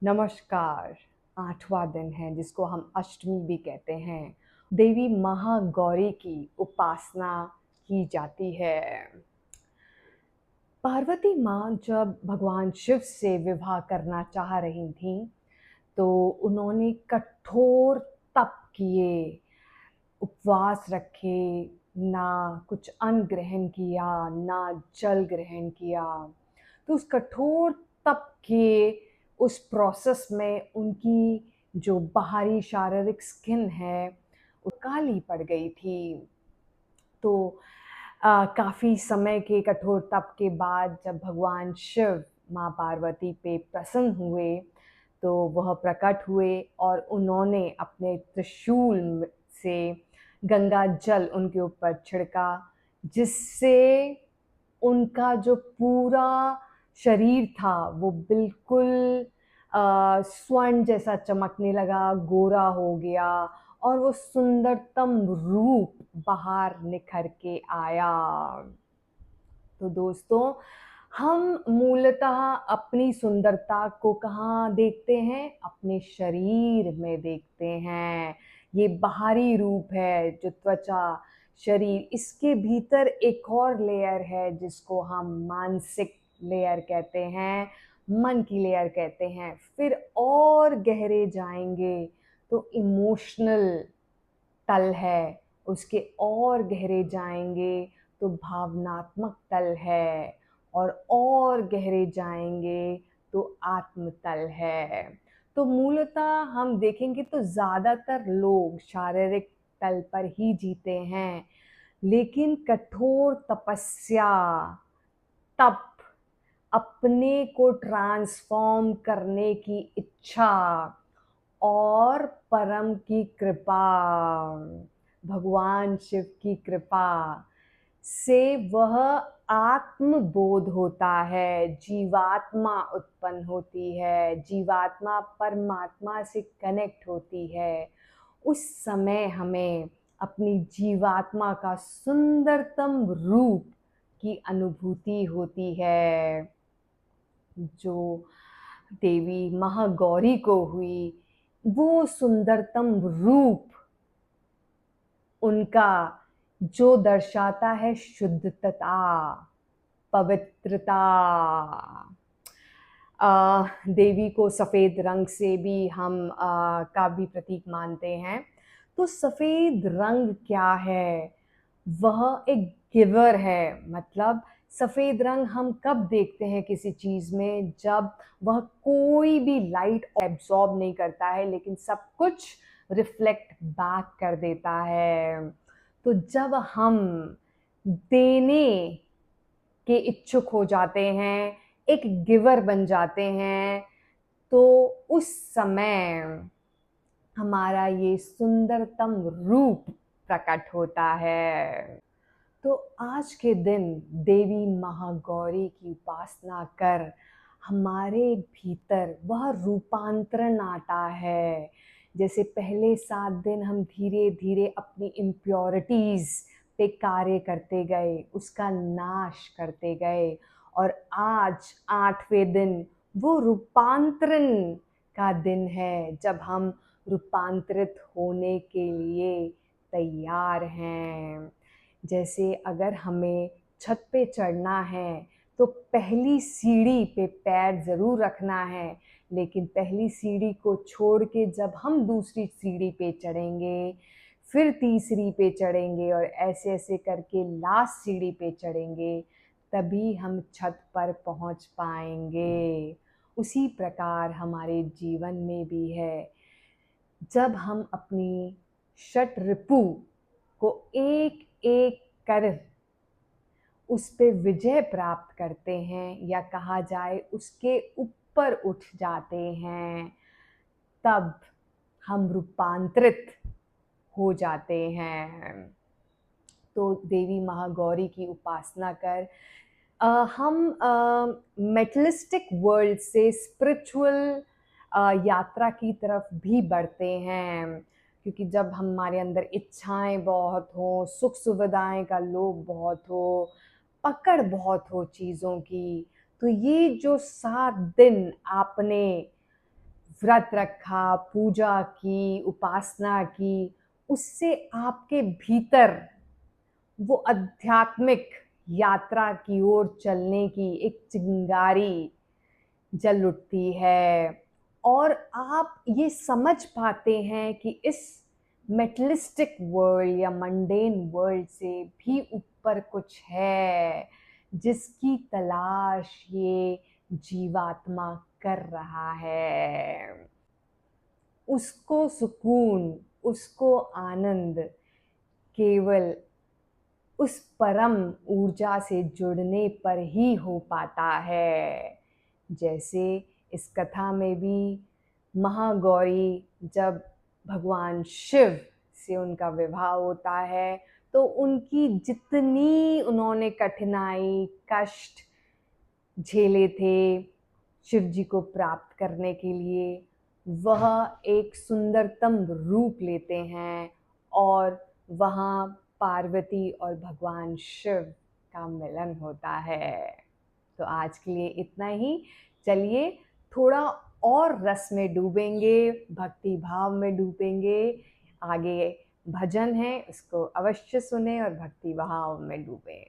नमस्कार। 8वां दिन है जिसको हम अष्टमी भी कहते हैं। देवी महागौरी की उपासना की जाती है। पार्वती माँ जब भगवान शिव से विवाह करना चाह रही थीं, तो उन्होंने कठोर तप किए, उपवास रखे, ना कुछ अन्न ग्रहण किया, ना जल ग्रहण किया। तो उस कठोर तप के उस प्रोसेस में उनकी जो बाहरी शारीरिक स्किन है, वो काली पड़ गई थी। तो काफ़ी समय के कठोर तप के बाद जब भगवान शिव माँ पार्वती पे प्रसन्न हुए, तो वह प्रकट हुए और उन्होंने अपने त्रिशूल से गंगा जल उनके ऊपर छिड़का, जिससे उनका जो पूरा शरीर था वो बिल्कुल स्वर्ण जैसा चमकने लगा, गोरा हो गया और वो सुंदरतम रूप बाहर निखर के आया। तो दोस्तों, हम मूलतः अपनी सुंदरता को कहाँ देखते हैं? अपने शरीर में देखते हैं। ये बाहरी रूप है जो त्वचा, शरीर, इसके भीतर एक और लेयर है जिसको हम मानसिक लेयर कहते हैं, मन की लेयर कहते हैं। फिर और गहरे जाएँगे तो इमोशनल तल है, उसके और गहरे जाएँगे तो भावनात्मक तल है और गहरे जाएँगे तो आत्म तल है। तो मूलतः हम देखेंगे तो ज़्यादातर लोग शारीरिक तल पर ही जीते हैं, लेकिन कठोर तपस्या, तप, अपने को ट्रांसफ़ॉर्म करने की इच्छा और परम की कृपा, भगवान शिव की कृपा से वह आत्मबोध होता है, जीवात्मा उत्पन्न होती है, जीवात्मा परमात्मा से कनेक्ट होती है। उस समय हमें अपनी जीवात्मा का सुंदरतम रूप की अनुभूति होती है, जो देवी महागौरी को हुई। वो सुंदरतम रूप उनका जो दर्शाता है शुद्धता, पवित्रता। देवी को सफ़ेद रंग से भी हम का भी प्रतीक मानते हैं। तो सफ़ेद रंग क्या है? वह एक गिवर है, मतलब सफ़ेद रंग हम कब देखते हैं किसी चीज़ में? जब वह कोई भी लाइट एब्ज़ॉर्ब नहीं करता है, लेकिन सब कुछ रिफ्लेक्ट बैक कर देता है। तो जब हम देने के इच्छुक हो जाते हैं, एक गिवर बन जाते हैं, तो उस समय हमारा ये सुंदरतम रूप प्रकट होता है। तो आज के दिन देवी महागौरी की उपासना कर हमारे भीतर वह रूपांतरण आता है। जैसे पहले 7 दिन हम धीरे-धीरे अपनी इम्प्योरिटीज़ पे कार्य करते गए, उसका नाश करते गए और आज 8वें दिन वो रूपांतरण का दिन है, जब हम रूपांतरित होने के लिए तैयार हैं। जैसे अगर हमें छत पे चढ़ना है, तो पहली सीढ़ी पे पैर ज़रूर रखना है, लेकिन पहली सीढ़ी को छोड़ के जब हम दूसरी सीढ़ी पे चढ़ेंगे, फिर तीसरी पे चढ़ेंगे और ऐसे-ऐसे करके लास्ट सीढ़ी पे चढ़ेंगे, तभी हम छत पर पहुँच पाएँगे। उसी प्रकार हमारे जीवन में भी है। जब हम अपनी षटरिपु को एक-एक कर उस पे विजय प्राप्त करते हैं, या कहा जाए उसके ऊपर उठ जाते हैं, तब हम रूपांतरित हो जाते हैं। तो देवी महागौरी की उपासना कर हम मेटलिस्टिक वर्ल्ड से स्पिरिचुअल यात्रा की तरफ भी बढ़ते हैं, क्योंकि जब हमारे अंदर इच्छाएं बहुत हो, सुख सुविधाएं का लोभ बहुत हो, पकड़ बहुत हो चीज़ों की, तो ये जो 7 दिन आपने व्रत रखा, पूजा की, उपासना की, उससे आपके भीतर वो आध्यात्मिक यात्रा की ओर चलने की एक चिंगारी जल उठती है और आप ये समझ पाते हैं कि इस मेटलिस्टिक वर्ल्ड या मंडेन वर्ल्ड से भी ऊपर कुछ है जिसकी तलाश ये जीवात्मा कर रहा है। उसको सुकून, उसको आनंद केवल उस परम ऊर्जा से जुड़ने पर ही हो पाता है। जैसे इस कथा में भी महागौरी जब भगवान शिव से उनका विवाह होता है, तो उनकी जितनी उन्होंने कठिनाई, कष्ट झेले थे शिव जी को प्राप्त करने के लिए, वह एक सुंदरतम रूप लेते हैं और वहाँ पार्वती और भगवान शिव का मिलन होता है। तो आज के लिए इतना ही। चलिए थोड़ा और रस में डूबेंगे, भक्ति भाव में डूबेंगे। आगे भजन है, उसको अवश्य सुने और भक्ति भाव में डूबें।